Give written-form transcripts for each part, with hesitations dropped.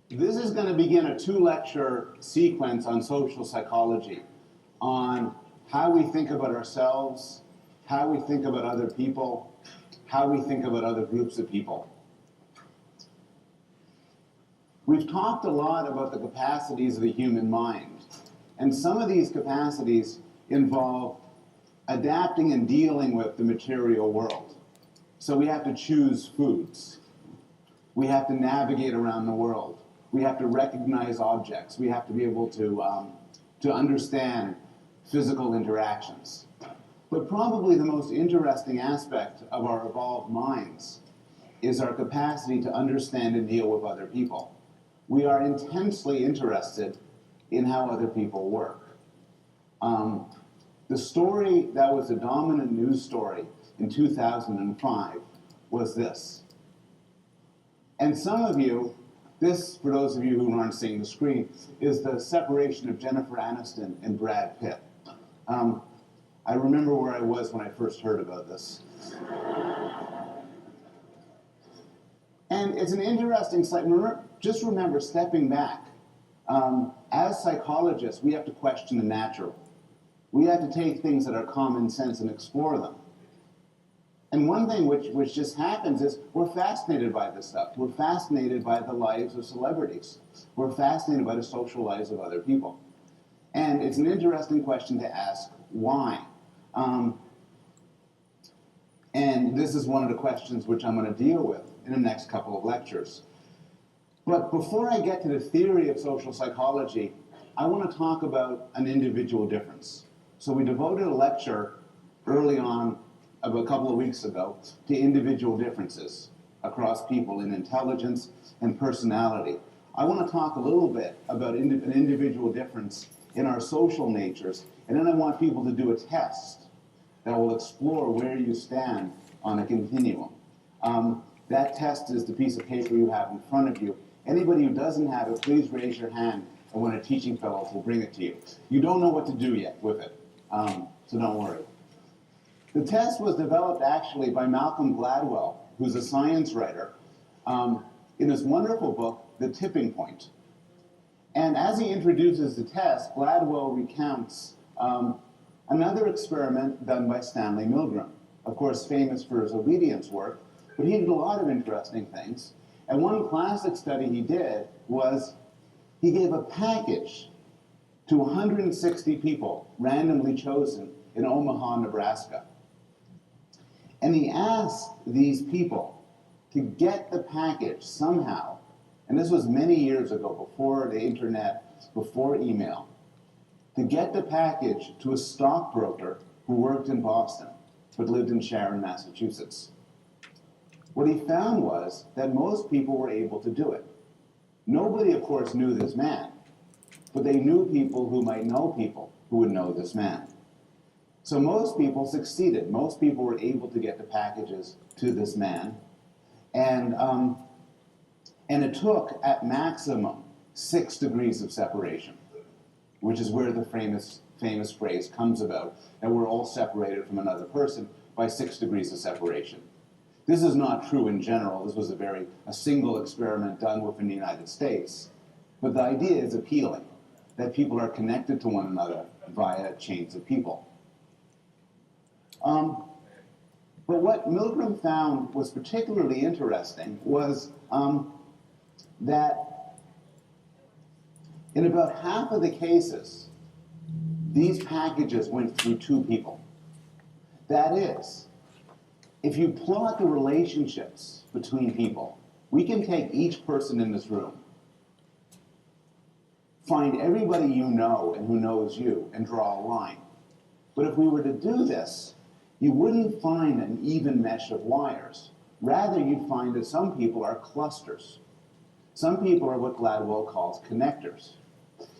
This is going to begin a two-lecture sequence on social psychology, on how we think about ourselves, how we think about other people, how we think about other groups of people. We've talked a lot about the capacities of the human mind, and some of these capacities involve adapting and dealing with the material world. So we have to choose foods. We have to navigate around the world. We have to recognize objects. We have to be able to understand physical interactions. But probably the most interesting aspect of our evolved minds is our capacity to understand and deal with other people. We are intensely interested in how other people work. The story that was a dominant news story in 2005 was this. And some of you, this, for those of you who aren't seeing the screen, is the separation of Jennifer Aniston and Brad Pitt. I remember where I was when I first heard about this. And it's an interesting slide. Just remember, stepping back, as psychologists, we have to question the natural. We have to take things that are common sense and explore them. And one thing which just happens is we're fascinated by this stuff. We're fascinated by the lives of celebrities. We're fascinated by the social lives of other people. And it's an interesting question to ask, why? And this is one of the questions which I'm going to deal with in the next couple of lectures. But before I get to the theory of social psychology, I want to talk about an individual difference. So we devoted a lecture early on, of a couple of weeks ago, to individual differences across people in intelligence and personality. I want to talk a little bit about an individual difference in our social natures, and then I want people to do a test that will explore where you stand on a continuum. That test is the piece of paper you have in front of you. Anybody who doesn't have it, please raise your hand, and one of the teaching fellows will bring it to you. You don't know what to do yet with it, so don't worry. The test was developed actually by Malcolm Gladwell, who's a science writer, in his wonderful book, The Tipping Point. And as he introduces the test, Gladwell recounts another experiment done by Stanley Milgram, of course famous for his obedience work, but he did a lot of interesting things. And one classic study he did was he gave a package to 160 people randomly chosen in Omaha, Nebraska. And he asked these people to get the package somehow, and this was many years ago, before the internet, before email, to get the package to a stockbroker who worked in Boston, but lived in Sharon, Massachusetts. What he found was that most people were able to do it. Nobody, of course, knew this man, but they knew people who might know people who would know this man. So most people succeeded. Most people were able to get the packages to this man. And it took, at maximum, 6 degrees of separation, which is where the famous phrase comes about, that we're all separated from another person by 6 degrees of separation. This is not true in general. This was a single experiment done within the United States. But the idea is appealing, that people are connected to one another via chains of people. But what Milgram found was particularly interesting was that in about half of the cases, these packages went through 2 people. That is, if you plot the relationships between people, we can take each person in this room, find everybody you know and who knows you, and draw a line. But if we were to do this, you wouldn't find an even mesh of wires. Rather, you'd find that some people are clusters. Some people are what Gladwell calls connectors.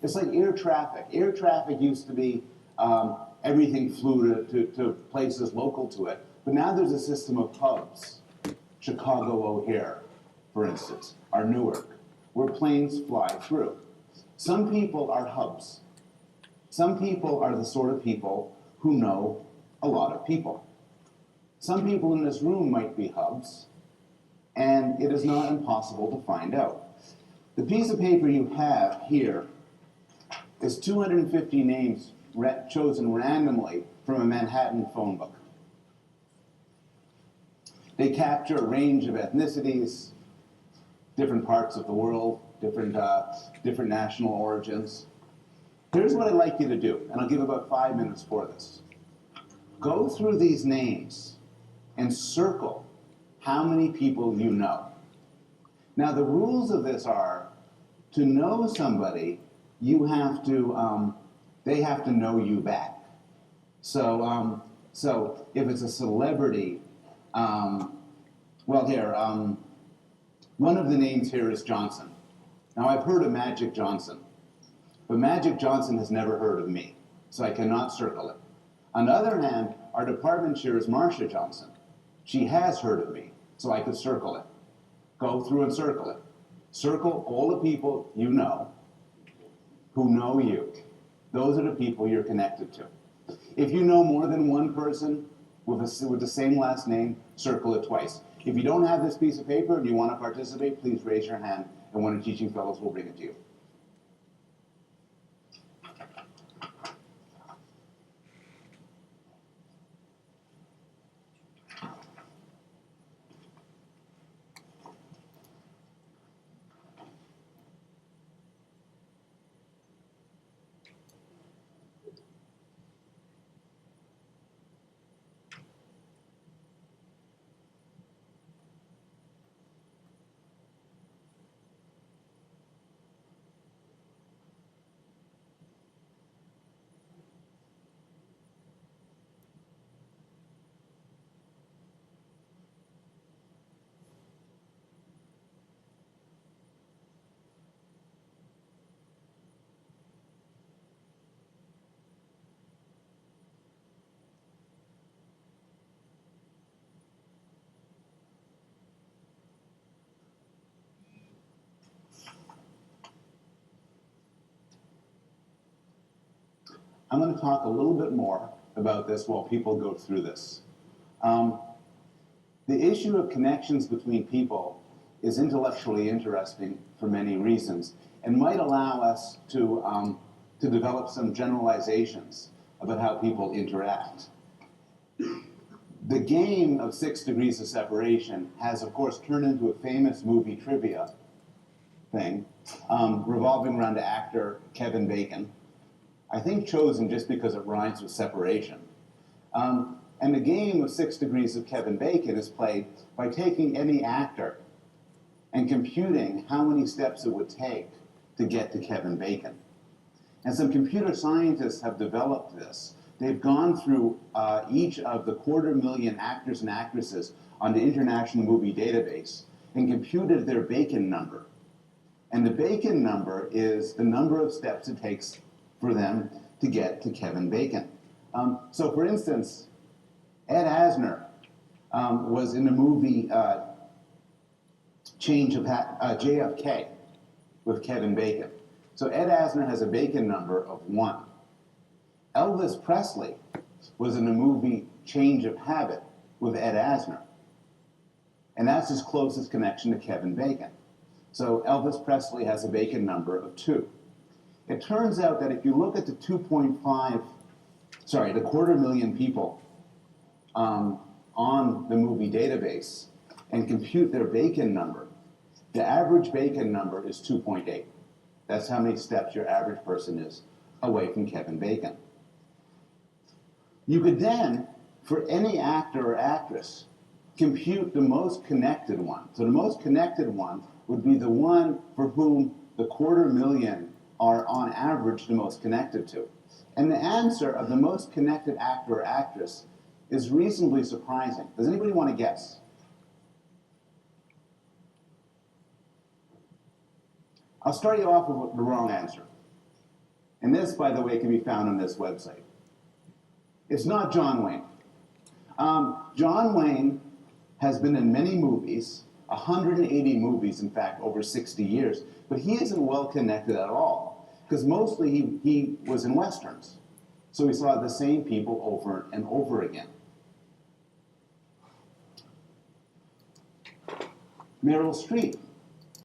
It's like air traffic. Air traffic used to be everything flew to places local to it, but now there's a system of hubs. Chicago O'Hare, for instance, or Newark, where planes fly through. Some people are hubs. Some people are the sort of people who know a lot of people. Some people in this room might be hubs, and it is not impossible to find out. The piece of paper you have here is 250 names chosen randomly from a Manhattan phone book. They capture a range of ethnicities, different parts of the world, different national origins. Here's what I'd like you to do, and I'll give about 5 minutes for this. Go through these names and circle how many people you know. Now, the rules of this are, to know somebody, you have to, they have to know you back. So, so if it's a celebrity, well, here, one of the names here is Johnson. Now, I've heard of Magic Johnson, but Magic Johnson has never heard of me, so I cannot circle it. On the other hand, our department chair is Marcia Johnson. She has heard of me, so I could circle it. Go through and circle it. Circle all the people you know who know you. Those are the people you're connected to. If you know more than one person with the same last name, circle it twice. If you don't have this piece of paper and you want to participate, please raise your hand and one of the teaching fellows will bring it to you. I'm going to talk a little bit more about this while people go through this. The issue of connections between people is intellectually interesting for many reasons and might allow us to develop some generalizations about how people interact. The game of 6 Degrees of Separation has, of course, turned into a famous movie trivia thing revolving around actor Kevin Bacon. I think chosen just because it rhymes with separation. And the game of 6 Degrees of Kevin Bacon is played by taking any actor and computing how many steps it would take to get to Kevin Bacon. And some computer scientists have developed this. They've gone through each of the 250,000 actors and actresses on the International Movie Database and computed their Bacon number. And the Bacon number is the number of steps it takes for them to get to Kevin Bacon. So for instance, Ed Asner was in the movie JFK with Kevin Bacon. So Ed Asner has a Bacon number of 1. Elvis Presley was in the movie Change of Habit with Ed Asner. And that's his closest connection to Kevin Bacon. So Elvis Presley has a Bacon number of 2. It turns out that if you look at the 250,000 people on the movie database and compute their Bacon number, the average Bacon number is 2.8. That's how many steps your average person is away from Kevin Bacon. You could then, for any actor or actress, compute the most connected one. So the most connected one would be the one for whom the 250,000 are on average the most connected to. And the answer of the most connected actor or actress is reasonably surprising. Does anybody want to guess? I'll start you off with the wrong answer. And this, by the way, can be found on this website. It's not John Wayne. John Wayne has been in many movies, 180 movies, in fact, over 60 years, but he isn't well connected at all, because mostly he was in Westerns. So he saw the same people over and over again. Meryl Streep